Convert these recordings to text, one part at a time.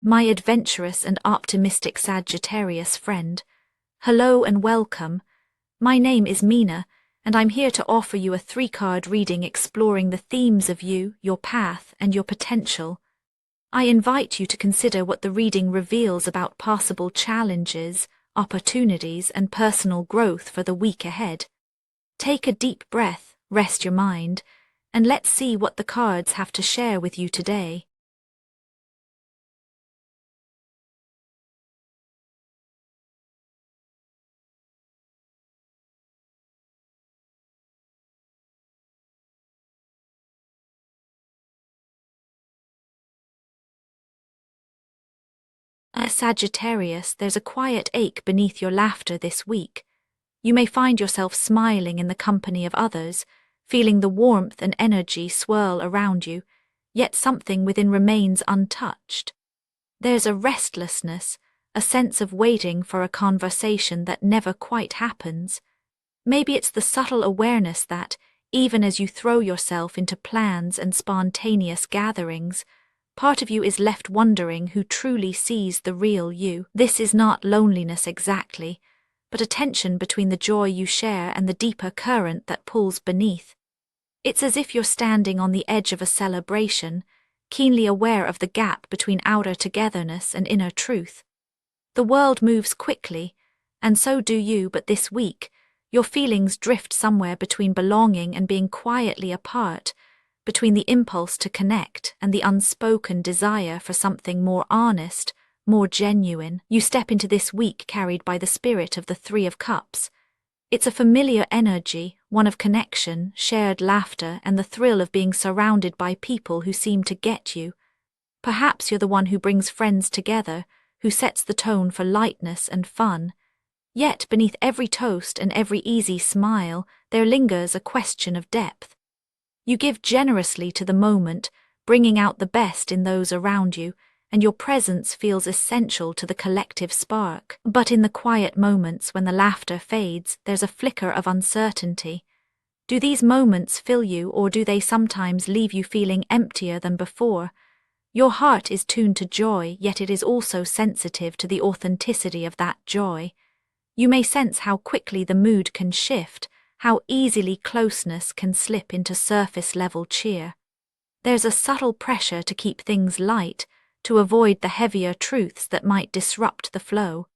My adventurous and optimistic Sagittarius friend. Hello and welcome. My name is Mina, and I'm here to offer you a 3-card reading exploring the themes of you, your path, and your potential. I invite you to consider what the reading reveals about possible challenges, opportunities, and personal growth for the week ahead. Take a deep breath, rest your mind, and let's see what the cards have to share with you today. Sagittarius, there's a quiet ache beneath your laughter this week. You may find yourself smiling in the company of others, feeling the warmth and energy swirl around you, yet something within remains untouched. There's a restlessness, a sense of waiting for a conversation that never quite happens. Maybe it's the subtle awareness that, even as you throw yourself into plans and spontaneous gatherings, part of you is left wondering who truly sees the real you. This is not loneliness exactly, but a tension between the joy you share and the deeper current that pulls beneath. It's as if you're standing on the edge of a celebration, keenly aware of the gap between outer togetherness and inner truth. The world moves quickly, and so do you, but this week, your feelings drift somewhere between belonging and being quietly apart, between the impulse to connect and the unspoken desire for something more honest, more genuine. You step into this week carried by the spirit of the 3 of Cups. It's a familiar energy, one of connection, shared laughter, and the thrill of being surrounded by people who seem to get you. Perhaps you're the one who brings friends together, who sets the tone for lightness and fun. Yet beneath every toast and every easy smile, there lingers a question of depth. You give generously to the moment, bringing out the best in those around you, and your presence feels essential to the collective spark. But in the quiet moments when the laughter fades, there's a flicker of uncertainty. Do these moments fill you, or do they sometimes leave you feeling emptier than before? Your heart is tuned to joy, yet it is also sensitive to the authenticity of that joy. You may sense how quickly the mood can shift, how easily closeness can slip into surface-level cheer. There's a subtle pressure to keep things light, to avoid the heavier truths that might disrupt the flow.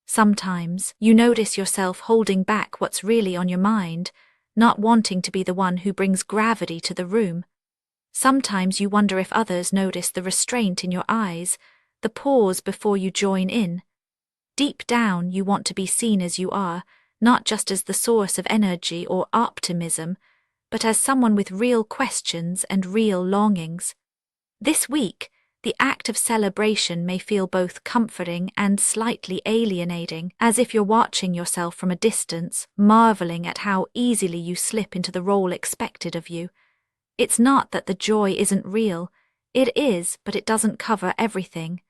Sometimes you notice yourself holding back what's really on your mind, not wanting to be the one who brings gravity to the room. Sometimes you wonder if others notice the restraint in your eyes, the pause before you join in. Deep down, you want to be seen as you are, not just as the source of energy or optimism, but as someone with real questions and real longings. This week, the act of celebration may feel both comforting and slightly alienating, as if you're watching yourself from a distance, marveling at how easily you slip into the role expected of you. It's not that the joy isn't real. It is, but it doesn't cover everything.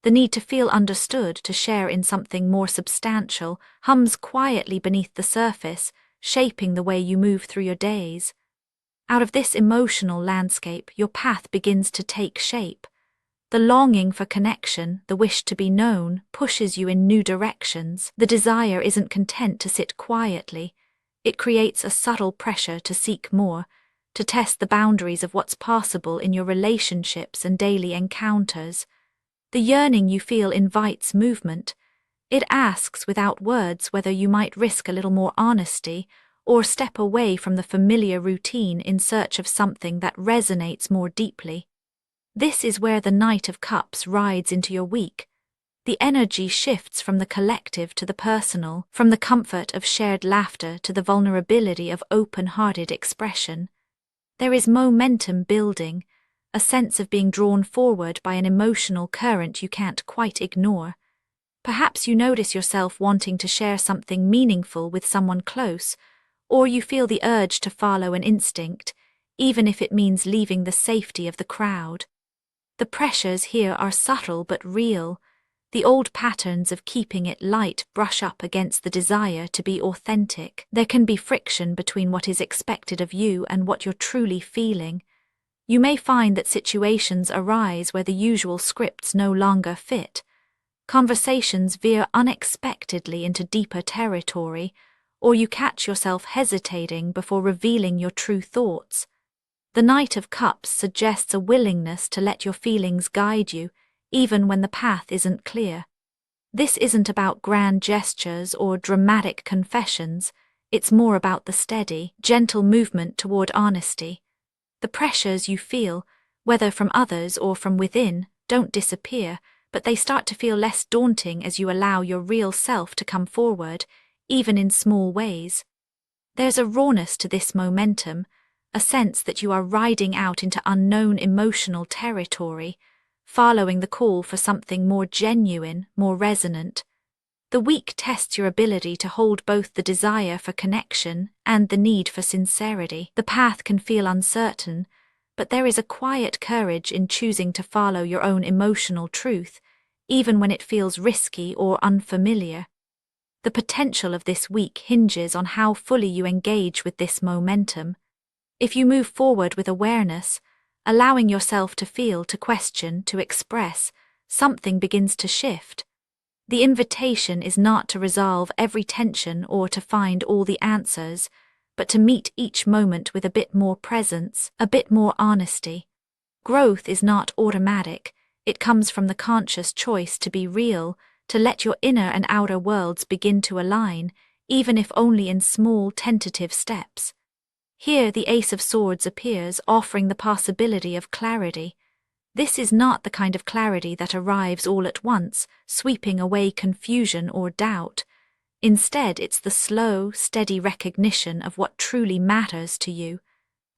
The need to feel understood, to share in something more substantial, hums quietly beneath the surface, shaping the way you move through your days. Out of this emotional landscape, your path begins to take shape. The longing for connection, the wish to be known, pushes you in new directions. The desire isn't content to sit quietly. It creates a subtle pressure to seek more, to test the boundaries of what's possible in your relationships and daily encounters. The yearning you feel invites movement. It asks without words whether you might risk a little more honesty or step away from the familiar routine in search of something that resonates more deeply. This is where the Knight of Cups rides into your week. The energy shifts from the collective to the personal, from the comfort of shared laughter to the vulnerability of open-hearted expression. There is momentum building, a sense of being drawn forward by an emotional current you can't quite ignore. Perhaps you notice yourself wanting to share something meaningful with someone close, or you feel the urge to follow an instinct, even if it means leaving the safety of the crowd. The pressures here are subtle but real. The old patterns of keeping it light brush up against the desire to be authentic. There can be friction between what is expected of you and what you're truly feeling. You may find that situations arise where the usual scripts no longer fit. Conversations veer unexpectedly into deeper territory, or you catch yourself hesitating before revealing your true thoughts. The Knight of Cups suggests a willingness to let your feelings guide you, even when the path isn't clear. This isn't about grand gestures or dramatic confessions, it's more about the steady, gentle movement toward honesty. The pressures you feel, whether from others or from within, don't disappear, but they start to feel less daunting as you allow your real self to come forward, even in small ways. There's a rawness to this momentum, a sense that you are riding out into unknown emotional territory, following the call for something more genuine, more resonant. The week tests your ability to hold both the desire for connection and the need for sincerity. The path can feel uncertain, but there is a quiet courage in choosing to follow your own emotional truth, even when it feels risky or unfamiliar. The potential of this week hinges on how fully you engage with this momentum. If you move forward with awareness, allowing yourself to feel, to question, to express, something begins to shift. The invitation is not to resolve every tension or to find all the answers, but to meet each moment with a bit more presence, a bit more honesty. Growth is not automatic. It comes from the conscious choice to be real, to let your inner and outer worlds begin to align, even if only in small, tentative steps. Here the Ace of Swords appears, offering the possibility of clarity. This is not the kind of clarity that arrives all at once, sweeping away confusion or doubt. Instead, it's the slow, steady recognition of what truly matters to you.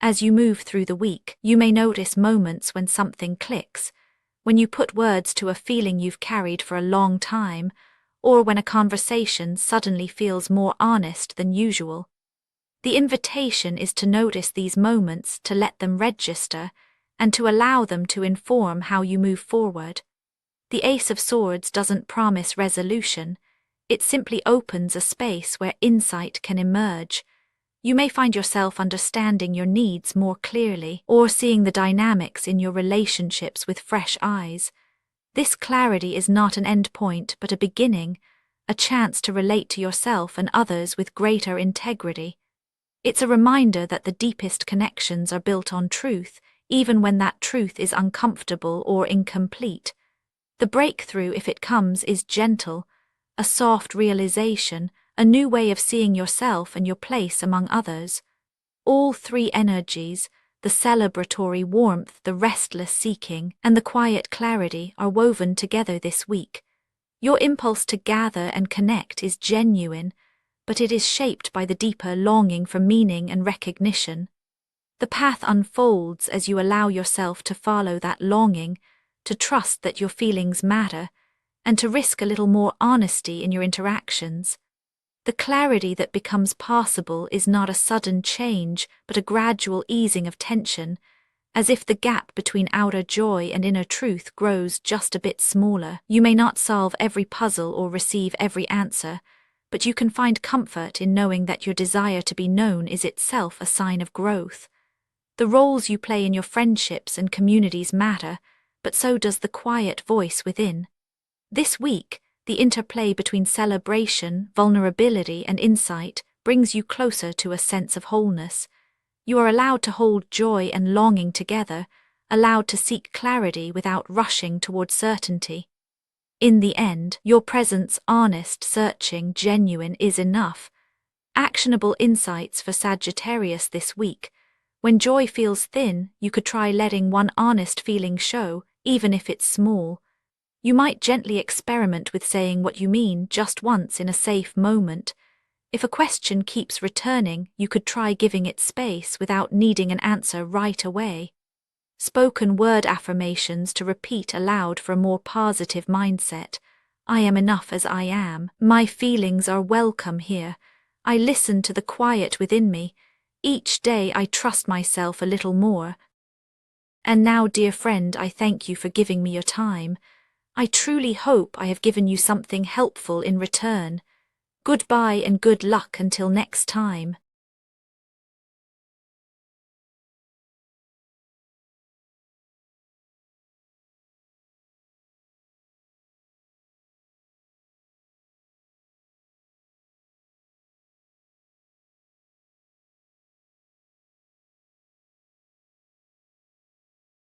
As you move through the week, you may notice moments when something clicks, when you put words to a feeling you've carried for a long time, or when a conversation suddenly feels more honest than usual. The invitation is to notice these moments, to let them register, and to allow them to inform how you move forward. The Ace of Swords doesn't promise resolution. It simply opens a space where insight can emerge. You may find yourself understanding your needs more clearly, or seeing the dynamics in your relationships with fresh eyes. This clarity is not an end point, but a beginning, a chance to relate to yourself and others with greater integrity. It's a reminder that the deepest connections are built on truth, even when that truth is uncomfortable or incomplete. The breakthrough, if it comes, is gentle, a soft realization, a new way of seeing yourself and your place among others. All three energies, the celebratory warmth, the restless seeking, and the quiet clarity, are woven together this week. Your impulse to gather and connect is genuine, but it is shaped by the deeper longing for meaning and recognition. The path unfolds as you allow yourself to follow that longing, to trust that your feelings matter, and to risk a little more honesty in your interactions. The clarity that becomes possible is not a sudden change, but a gradual easing of tension, as if the gap between outer joy and inner truth grows just a bit smaller. You may not solve every puzzle or receive every answer, but you can find comfort in knowing that your desire to be known is itself a sign of growth. The roles you play in your friendships and communities matter, but so does the quiet voice within. This week, the interplay between celebration, vulnerability, and insight brings you closer to a sense of wholeness. You are allowed to hold joy and longing together, allowed to seek clarity without rushing toward certainty. In the end, your presence, honest, searching, genuine, is enough. Actionable insights for Sagittarius this week. When joy feels thin, you could try letting one honest feeling show, even if it's small. You might gently experiment with saying what you mean just once in a safe moment. If a question keeps returning, you could try giving it space without needing an answer right away. Spoken word affirmations to repeat aloud for a more positive mindset. I am enough as I am. My feelings are welcome here. I listen to the quiet within me. Each day I trust myself a little more. And now, dear friend, I thank you for giving me your time. I truly hope I have given you something helpful in return. Goodbye and good luck until next time.